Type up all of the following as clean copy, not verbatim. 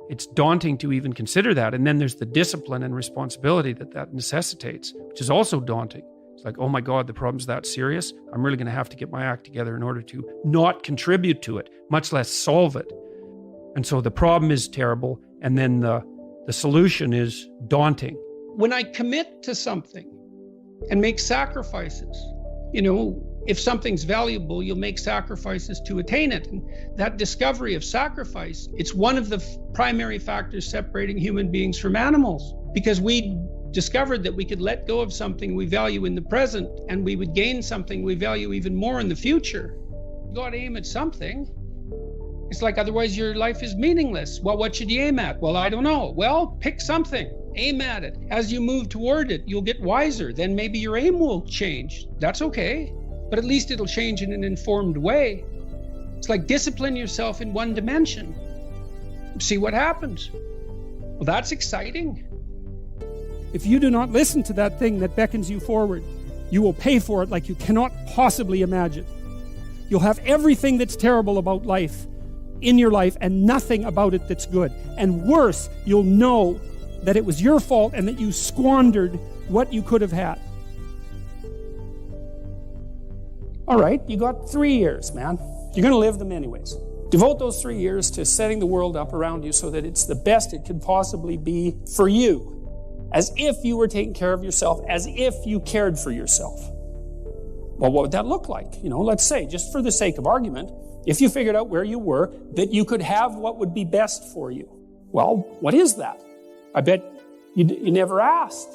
it's daunting to even consider that. And then there's the discipline and responsibility that necessitates, which is also daunting. It's like, oh my God, the problem's that serious. I'm really going to have to get my act together in order to not contribute to it, much less solve it. And so the problem is terrible. And then the solution is daunting. When I commit to something and make sacrifices, you know, if something's valuable, you'll make sacrifices to attain it. And that discovery of sacrifice, it's one of the primary factors separating human beings from animals, because we discovered that we could let go of something we value in the present and we would gain something we value even more in the future. You got to aim at something. It's like, otherwise your life is meaningless. Well, what should you aim at? Well, I don't know. Well, pick something. Aim at it. As you move toward it, you'll get wiser. Then maybe your aim will change. That's okay. But at least it'll change in an informed way. It's like discipline yourself in one dimension. See what happens. Well, that's exciting. If you do not listen to that thing that beckons you forward, you will pay for it like you cannot possibly imagine. You'll have everything that's terrible about life in your life and nothing about it that's good. And worse, you'll know that it was your fault and that you squandered what you could have had. All right, you got 3 years, man. You're going to live them anyways. Devote those 3 years to setting the world up around you so that it's the best it could possibly be for you. As if you were taking care of yourself, as if you cared for yourself. Well, what would that look like? You know, let's say, just for the sake of argument, if you figured out where you were, that you could have what would be best for you. Well, what is that? I bet you never asked.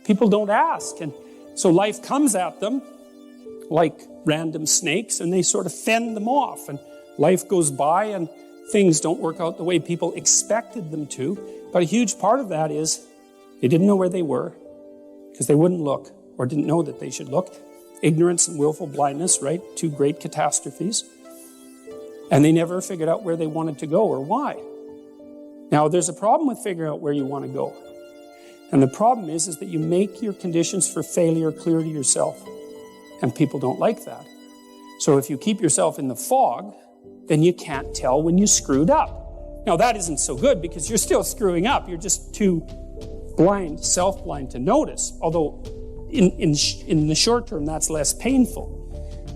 People don't ask. And so life comes at them like random snakes, and they sort of fend them off. And life goes by, and things don't work out the way people expected them to. But a huge part of that is they didn't know where they were because they wouldn't look or didn't know that they should look. Ignorance and willful blindness, right? Two great catastrophes. And they never figured out where they wanted to go or why. Now, there's a problem with figuring out where you want to go. And the problem is that you make your conditions for failure clear to yourself. And people don't like that. So if you keep yourself in the fog, then you can't tell when you screwed up. Now, that isn't so good because you're still screwing up. You're just too blind, self-blind to notice. Although in the short term, that's less painful.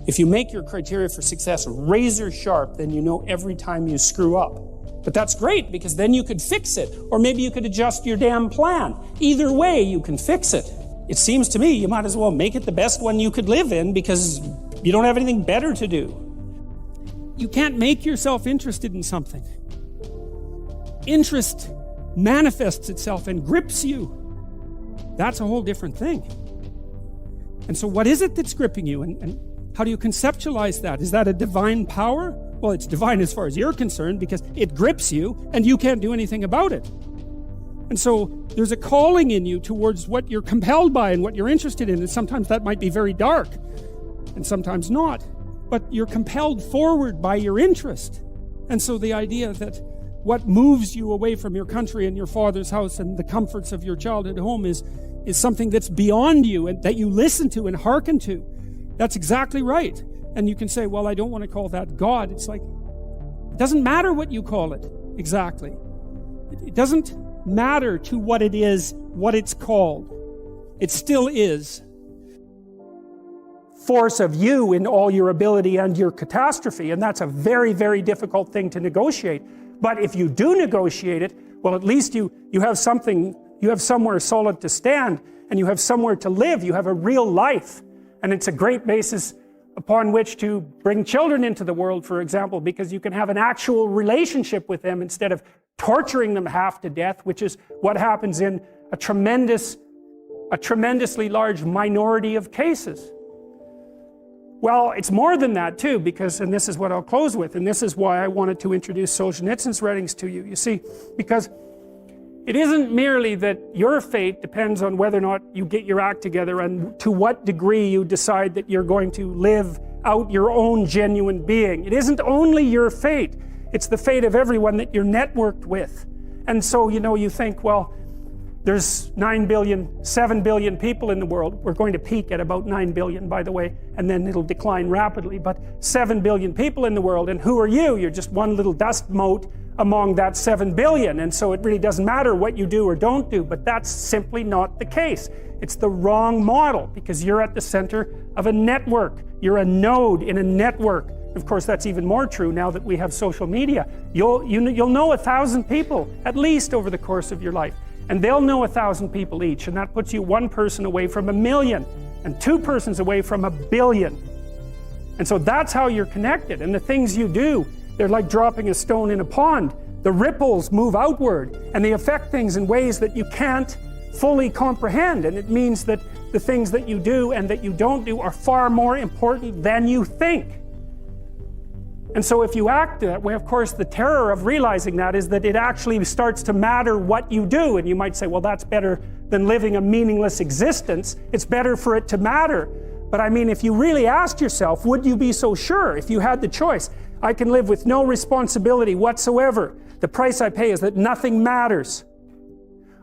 If you make your criteria for success razor sharp, then you know every time you screw up. But that's great because then you could fix it. Or maybe you could adjust your damn plan. Either way, you can fix it. It seems to me you might as well make it the best one you could live in because you don't have anything better to do. You can't make yourself interested in something. Interest manifests itself and grips you. That's a whole different thing. And so what is it that's gripping you? And how do you conceptualize that? Is that a divine power? Well, it's divine as far as you're concerned because it grips you and you can't do anything about it. And so there's a calling in you towards what you're compelled by and what you're interested in. And sometimes that might be very dark and sometimes not. But you're compelled forward by your interest. And so the idea that what moves you away from your country and your father's house and the comforts of your childhood home is something that's beyond you and that you listen to and hearken to. That's exactly right. And you can say, well, I don't want to call that God. It's like, it doesn't matter what you call it exactly. It doesn't matter to what it is, what it's called. It still is. Force of you in all your ability and your catastrophe, and that's a very, very difficult thing to negotiate. But if you do negotiate it, well, at least you have something, you have somewhere solid to stand, and you have somewhere to live. You have a real life, and it's a great basis upon which to bring children into the world, for example, because you can have an actual relationship with them instead of torturing them half to death, which is what happens in a tremendously large minority of cases. Well, it's more than that too, because, and this is what I'll close with, and this is why I wanted to introduce Solzhenitsyn's writings to you. You see, because it isn't merely that your fate depends on whether or not you get your act together and to what degree you decide that you're going to live out your own genuine being. It isn't only your fate, it's the fate of everyone that you're networked with. And so, you know, you think, well, there's 7 billion people in the world. We're going to peak at about 9 billion, by the way, and then it'll decline rapidly. But 7 billion people in the world, and who are you? You're just one little dust mote among that 7 billion, and so it really doesn't matter what you do or don't do, but that's simply not the case. It's the wrong model, because you're at the center of a network. You're a node in a network. Of course, that's even more true now that we have social media. You'll know 1,000 people, at least, over the course of your life. And they'll know 1,000 people each, and that puts you one person away from 1,000,000, and two persons away from 1,000,000,000. And so that's how you're connected. And the things you do, they're like dropping a stone in a pond. The ripples move outward, and they affect things in ways that you can't fully comprehend. And it means that the things that you do and that you don't do are far more important than you think. And so if you act that way, of course, the terror of realizing that is that it actually starts to matter what you do. And you might say, well, that's better than living a meaningless existence. It's better for it to matter. But I mean, if you really asked yourself, would you be so sure if you had the choice? I can live with no responsibility whatsoever. The price I pay is that nothing matters.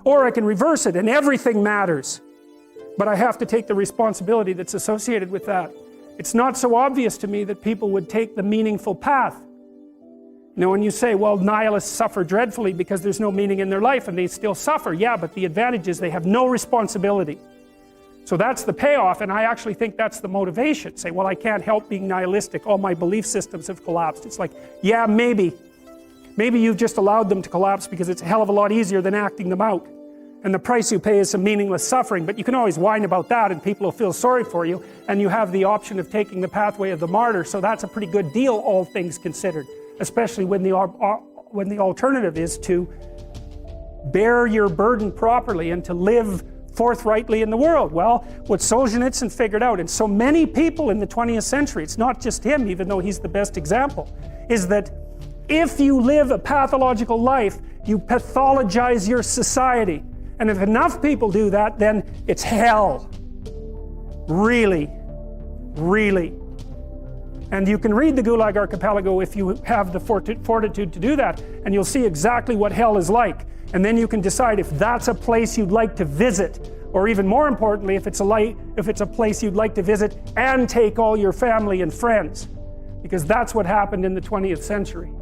Or I can reverse it and everything matters. But I have to take the responsibility that's associated with that. It's not so obvious to me that people would take the meaningful path. You know, when you say, well, nihilists suffer dreadfully because there's no meaning in their life and they still suffer. Yeah, but the advantage is they have no responsibility. So that's the payoff, and I actually think that's the motivation. Say, well, I can't help being nihilistic. All my belief systems have collapsed. It's like, yeah, maybe. Maybe you've just allowed them to collapse because it's a hell of a lot easier than acting them out. And the price you pay is some meaningless suffering, but you can always whine about that and people will feel sorry for you, and you have the option of taking the pathway of the martyr, so that's a pretty good deal, all things considered, especially when the alternative is to bear your burden properly and to live forthrightly in the world. Well, what Solzhenitsyn figured out, and so many people in the 20th century, it's not just him, even though he's the best example, is that if you live a pathological life, you pathologize your society. And if enough people do that, then it's hell. Really, really. And you can read the Gulag Archipelago if you have the fortitude to do that, and you'll see exactly what hell is like. And then you can decide if that's a place you'd like to visit, or even more importantly, if it's a place you'd like to visit and take all your family and friends, because that's what happened in the 20th century.